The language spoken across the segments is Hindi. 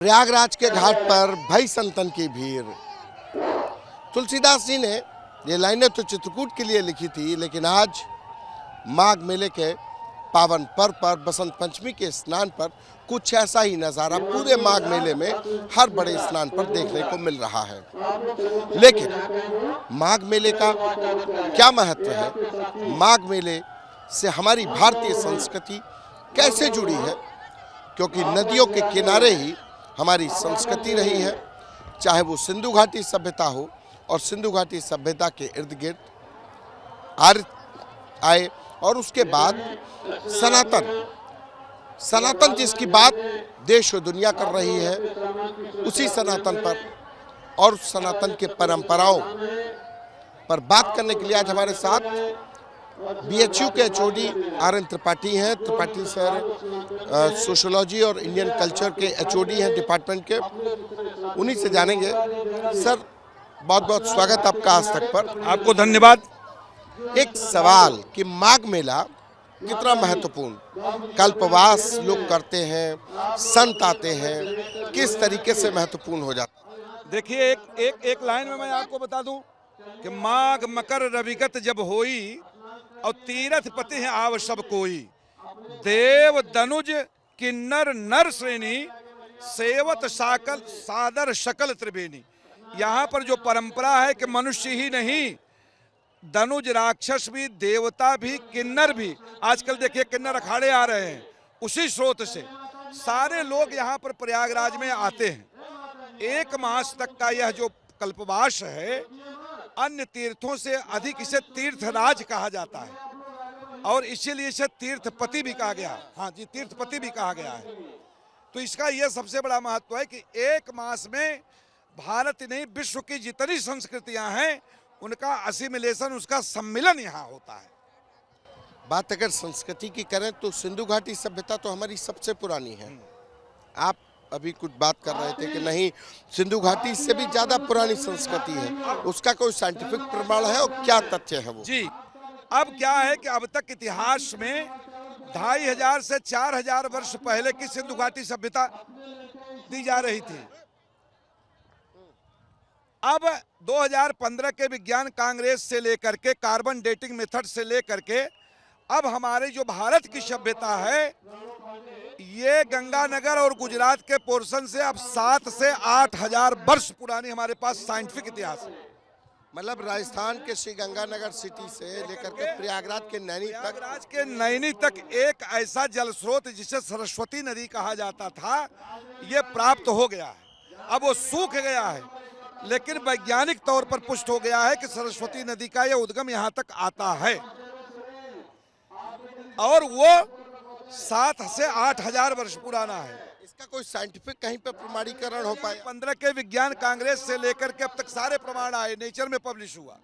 प्रयागराज के घाट पर भई संतन की भीड़। तुलसीदास जी ने ये लाइनें तो चित्रकूट के लिए लिखी थी, लेकिन आज माघ मेले के पावन पर्व पर बसंत पंचमी के स्नान पर कुछ ऐसा ही नज़ारा पूरे माघ मेले में हर बड़े स्नान पर देखने को मिल रहा है। लेकिन माघ मेले का क्या महत्व है, माघ मेले से हमारी भारतीय संस्कृति कैसे जुड़ी है, क्योंकि नदियों के किनारे ही हमारी संस्कृति रही है। चाहे वो सिंधु घाटी सभ्यता हो, और सिंधु घाटी सभ्यता के इर्द गिर्द आर्य आए, और उसके बाद सनातन जिसकी बात देश और दुनिया कर रही है, उसी सनातन पर और सनातन के परंपराओं पर बात करने के लिए आज हमारे साथ बीएचयू के एचओडी आर.एन. त्रिपाठी हैं। त्रिपाठी सर सोशियोलॉजी और इंडियन कल्चर के एचओडी हैं डिपार्टमेंट के, उन्हीं से जानेंगे। सर, बहुत बहुत स्वागत आपका आज तक पर। आपको धन्यवाद। एक सवाल कि माघ मेला कितना महत्वपूर्ण, कल्पवास लोग करते हैं, संत आते हैं, किस तरीके से महत्वपूर्ण हो जाता है? देखिए, एक लाइन में मैं आपको बता दूं कि माघ मकर रविगत जब होई और तीरथ पति है आव सब कोई, देव दनुज किन्नर नर श्रेणी सेवत साकल सादर शकल त्रिवेणी। यहाँ पर जो परंपरा है कि मनुष्य ही नहीं, दनुज राक्षस भी, देवता भी, किन्नर भी, आजकल देखिए किन्नर अखाड़े आ रहे हैं, उसी स्रोत से सारे लोग यहाँ पर प्रयागराज में आते हैं। एक मास तक का यह जो कल्पवास है, अन्य तीर्थों से अधिक इसे तीर्थराज कहा जाता है, और इसीलिए इसे तीर्थपति भी कहा गया। हाँ जी, तीर्थपति भी कहा गया है। तो इसका यह सबसे बड़ा महत्व है कि एक मास में भारत नहीं, विश्व की जितनी संस्कृतियां हैं उनका असिमिलेशन, उसका सम्मिलन यहाँ होता है। बात अगर संस्कृति की करें तो सिंधु घाटी सभ्यता तो हमारी सबसे पुरानी है। आप अभी कुछ बात कर रहे थे कि नहीं, सिंधु घाटी से भी ज्यादा पुरानी संस्कृति है, उसका कोई साइंटिफिक प्रमाण है और क्या तथ्य है वो? जी, अब क्या है कि अब तक इतिहास में 2500 से 4000 वर्ष पहले की सिंधु घाटी सभ्यता दी जा रही थी। अब 2015 के विज्ञान कांग्रेस से लेकर के, कार्बन डेटिंग मेथड से लेकर के, अब हमारे जो भारत की सभ्यता है, ये गंगानगर और गुजरात के पोर्शन से अब 7 से 8000 वर्ष पुरानी हमारे पास साइंटिफिक इतिहास है। मतलब राजस्थान के श्री गंगानगर सिटी से लेकर के प्रयागराज के नैनी तक एक ऐसा जल स्रोत जिसे सरस्वती नदी कहा जाता था, ये प्राप्त हो गया है। अब वो सूख गया है, लेकिन वैज्ञानिक तौर पर पुष्ट हो गया है कि सरस्वती नदी का यह उद्गम यहाँ तक आता है, और वो 7 से 8000 वर्ष पुराना है। इसका कोई साइंटिफिक कहीं पर प्रमाणीकरण हो पाया? 15 के विज्ञान कांग्रेस से लेकर के अब तक सारे प्रमाण आए, नेचर में पब्लिश हुआ।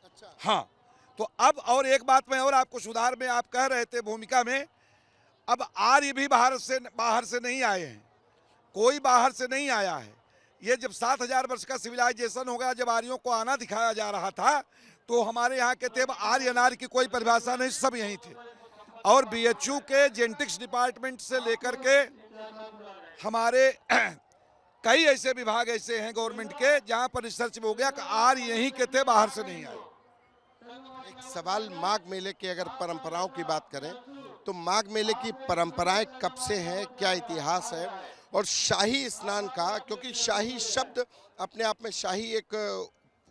अच्छा। हाँ, तो अब और एक बात मैं और आपको सुधार में, आप कह रहे थे भूमिका में, अब आर्य भी बाहर से नहीं आए हैं, कोई बाहर से नहीं आया है। ये जब 7000 वर्ष का सिविलाइजेशन हो गया, जब आर्यों को आना दिखाया जा रहा था, तो हमारे यहाँ के थे आर्य अनार्य की कोई परिभाषा नहीं, सब यहीं थे। और बीएचयू के जेनेटिक्स डिपार्टमेंट से लेकर के हमारे कई ऐसे विभाग ऐसे हैं गवर्नमेंट के, जहां पर रिसर्च हो गया कि आर्य यहीं के थे, बाहर से नहीं आए। एक सवाल, माघ मेले की अगर परंपराओं की बात करें तो माघ मेले की परंपराएं कब से हैं, क्या इतिहास है? और शाही स्नान का, क्योंकि शाही शब्द अपने आप में, शाही एक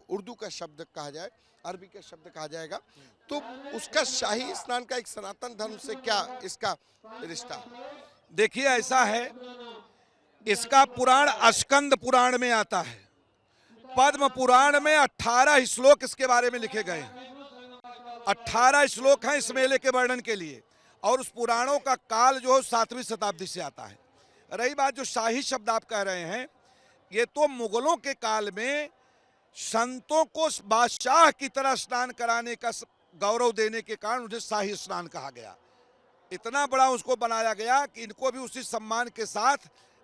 उर्दू का शब्द कहा जाए, अरबी का शब्द कहा जाएगा, तो उसका शाही स्नान का एक सनातन धर्म से क्या इसका रिश्ता? देखिए, ऐसा है, इसका पुराण स्कंद पुराण में आता है। पद्म पुराण में 18 श्लोक इसके बारे में लिखे गए हैं। 18 श्लोक हैं इस मेले के वर्णन के लिए, और उस पुराणों का काल जो है 7वीं शताब्दी से आता है। रही बात जो शाही शब्द आप कह रहे हैं, ये तो मुगलों के काल में संतों को बादशाह की तरह स्नान कराने का गौरव देने के कारण उन्हें शाही स्नान कहा गया। इतना बड़ा उसको बनाया गया कि इनको भी उसी सम्मान के साथ,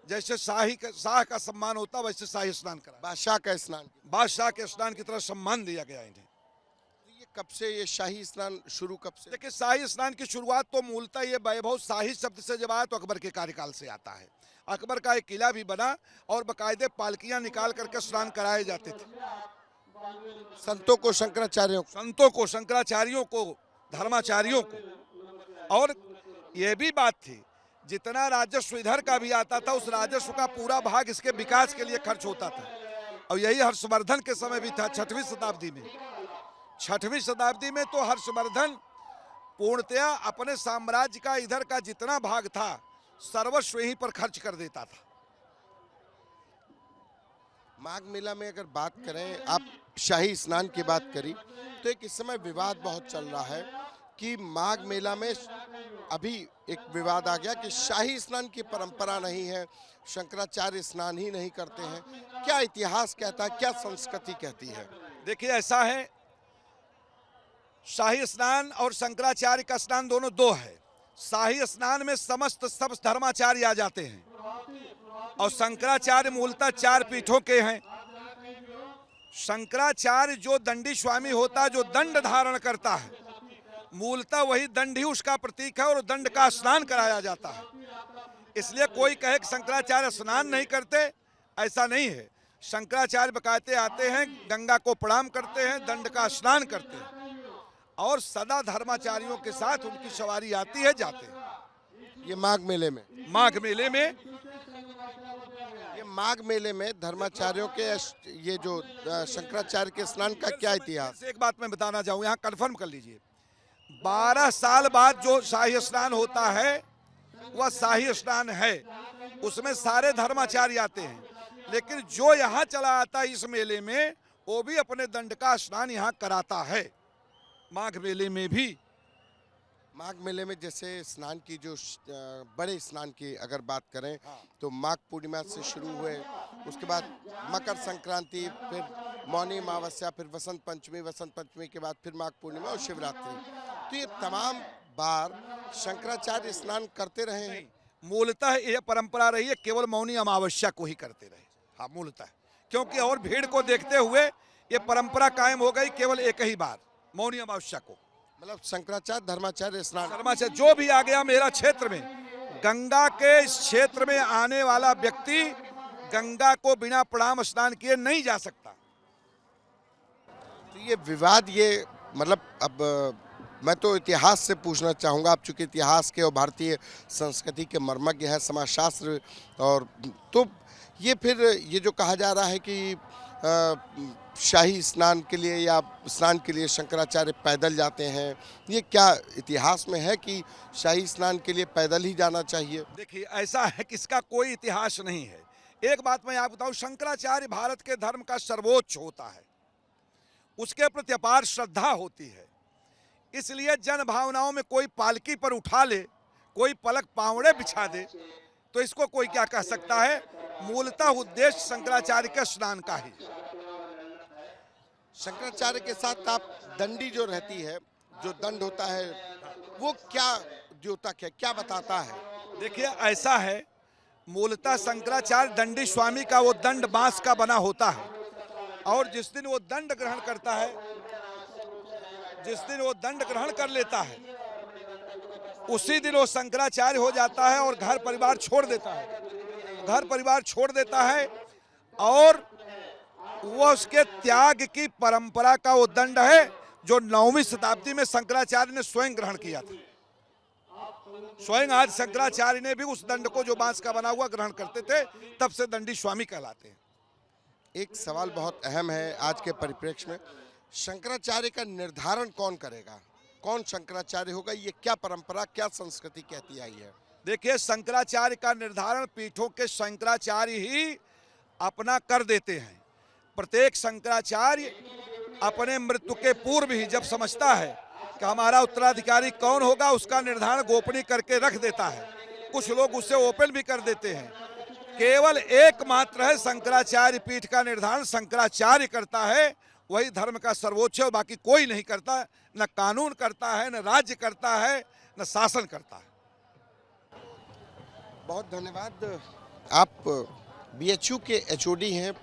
जैसे शाह का सम्मान होता, वैसे शाही स्नान करा, बादशाह का स्नान की तरह सम्मान दिया गया इन्हें। ये कब से ये शाही स्नान शुरू कब से? देखिए, शाही स्नान की शुरुआत तो मूलतः ये वैभव शाही शब्द से जब आया तो अकबर के कार्यकाल से आता है। अकबर का एक किला भी बना और बाकायदे पालकियां निकाल करके स्नान कराए जाते थे। संतों को, शंकराचार्यों को। संतों को, शंकराचार्यों को, धर्माचार्यों को। और ये भी बात थी, जितना राजस्व इधर का भी आता था उस राजस्व का पूरा भाग इसके विकास के लिए खर्च होता था। और यही हर्षवर्धन के समय भी था, 6वीं शताब्दी में। 6वीं शताब्दी में तो हर्षवर्धन पूर्णतया अपने साम्राज्य का इधर का जितना भाग था सर्वस्व यहीं पर खर्च कर देता था। माघ मेला में अगर बात करें, आप शाही स्नान की बात करी तो एक इस समय विवाद बहुत चल रहा है कि माघ मेला में अभी एक विवाद आ गया कि शाही स्नान की परंपरा नहीं है, शंकराचार्य स्नान ही नहीं करते हैं। क्या इतिहास कहता है, क्या संस्कृति कहती है? देखिए, ऐसा है, शाही स्नान और शंकराचार्य का स्नान दोनों दो है। शाही स्नान में समस्त सब धर्माचार्य आ जाते हैं और शंकराचार्य मूलतः 4 पीठों के हैं। शंकराचार्य जो दंडी स्वामी होता है, जो दंड धारण करता है, मूलतः वही दंड ही उसका प्रतीक है और दंड का स्नान कराया जाता है। इसलिए कोई कहे कि शंकराचार्य स्नान नहीं करते, ऐसा नहीं है। शंकराचार्य बकायदे आते हैं, गंगा को प्रणाम करते हैं, दंड का स्नान करते हैं और सदा धर्माचार्यों के साथ उनकी सवारी आती है, जाते हैं। ये माघ मेले में, माघ मेले में, ये माघ मेले में धर्माचार्यों के ये जो शंकराचार्य के स्नान का क्या इतिहास? एक बात मैं बताना चाहूँ, यहाँ कन्फर्म कर लीजिए। 12 साल बाद जो शाही स्नान होता है वह शाही स्नान है, उसमें सारे धर्माचार्य आते हैं। लेकिन जो यहाँ चला आता है इस मेले में, वो भी अपने दंड का स्नान यहाँ कराता है, माघ मेले में भी। माघ मेले में जैसे स्नान की जो बड़े स्नान की अगर बात करें तो माघ पूर्णिमा से शुरू हुए, उसके बाद मकर संक्रांति, फिर मौनी अमावस्या, फिर वसंत पंचमी के बाद फिर माघ पूर्णिमा और शिवरात्रि। तो ये तमाम बार शंकराचार्य स्नान करते रहे हैं। मूलतः यह परंपरा रही है, केवल मौनी अमावस्या को ही करते रहे। हाँ, मूलतः, क्योंकि और भीड़ को देखते हुए ये परंपरा कायम हो गई केवल एक ही बार, मौनी अमावस्या को। मतलब शंकराचार्य धर्माचार्य स्नान, धर्माचार्य जो भी आ गया मेरा क्षेत्र में, गंगा के इस क्षेत्र में आने वाला व्यक्ति गंगा को बिना प्रणाम स्नान किए नहीं जा सकता। तो ये विवाद, ये मतलब अब मैं तो इतिहास से पूछना चाहूँगा, आप चूंकि इतिहास के और भारतीय संस्कृति के मर्मज्ञ हैं, समाजशास्त्र, और तो ये फिर ये जो कहा जा रहा है कि शाही स्नान के लिए या स्नान के लिए शंकराचार्य पैदल जाते हैं, ये क्या इतिहास में है कि शाही स्नान के लिए पैदल ही जाना चाहिए? देखिए, ऐसा है कि इसका कोई इतिहास नहीं है। एक बात मैं आपको बताऊं, शंकराचार्य भारत के धर्म का सर्वोच्च होता है, उसके प्रति अपार श्रद्धा होती है। इसलिए जन भावनाओं में कोई पालकी पर उठा ले, कोई पलक पावड़े बिछा दे, तो इसको कोई क्या कह सकता है। मूलतः उद्देश्य शंकराचार्य के स्नान का ही। शंकराचार्य के साथ आप दंडी जो रहती है, जो दंड होता है, वो क्या द्योतक है, क्या बताता है? देखिए, ऐसा है, मूलतः शंकराचार्य दंडी स्वामी का वो दंड बांस का बना होता है और जिस दिन वो दंड ग्रहण करता है, जिस दिन वो दंड ग्रहण कर लेता है, उसी दिन वो शंकराचार्य हो जाता है और घर परिवार छोड़ देता है। घर परिवार छोड़ देता है और वो उसके त्याग की परंपरा का वो दंड है जो 9वीं शताब्दी में शंकराचार्य ने स्वयं ग्रहण किया था। स्वयं आज शंकराचार्य ने भी उस दंड को जो बांस का बना हुआ ग्रहण करते थे, तब से दंडी स्वामी कहलाते हैं। एक सवाल बहुत अहम है आज के परिप्रेक्ष्य में, शंकराचार्य का निर्धारण कौन करेगा, कौन शंकराचार्य होगा? ये क्या परंपरा, क्या संस्कृति कहती आई है? देखिए, शंकराचार्य का निर्धारण पीठों के शंकराचार्य ही अपना कर देते हैं। प्रत्येक शंकराचार्य अपने मृत्यु के पूर्व ही जब समझता है कि हमारा उत्तराधिकारी कौन होगा, उसका निर्धारण गोपनीय करके रख देता है। कुछ लोग उसे ओपन भी कर देते हैं। केवल एकमात्र है शंकराचार्य पीठ का निर्धारण शंकराचार्य करता है, वही धर्म का सर्वोच्च है, बाकी कोई नहीं करता। न कानून करता है, न राज्य करता है, न शासन करता है। बहुत धन्यवाद। आप बीएचयू के एचओडी हैं,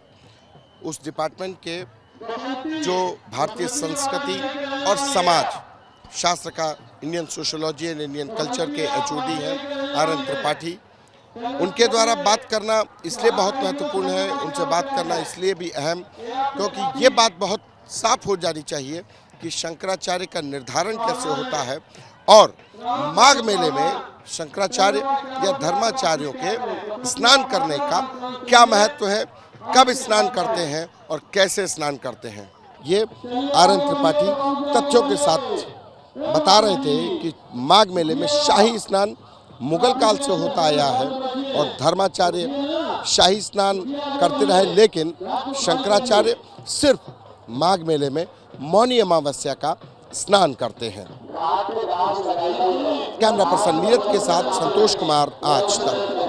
उस डिपार्टमेंट के जो भारतीय संस्कृति और समाज शास्त्र का, Indian sociology and Indian culture के एचओडी हैं आर.एन. त्रिपाठी, उनके द्वारा बात करना इसलिए बहुत महत्वपूर्ण है, उनसे बात करना इसलिए भी अहम क्योंकि ये बात बहुत साफ हो जानी चाहिए कि शंकराचार्य का निर्धारण कैसे होता है और माघ मेले में शंकराचार्य या धर्माचार्यों के स्नान करने का क्या महत्व है, कब स्नान करते हैं और कैसे स्नान करते हैं। ये आर.एन. त्रिपाठी तथ्यों के साथ बता रहे थे कि माघ मेले में शाही स्नान मुगल काल से होता आया है और धर्माचार्य शाही स्नान करते रहे, लेकिन शंकराचार्य सिर्फ माघ मेले में मौनी अमावस्या का स्नान करते हैं। कैमरा पर्सन नीरज के साथ संतोष कुमार, आज तक।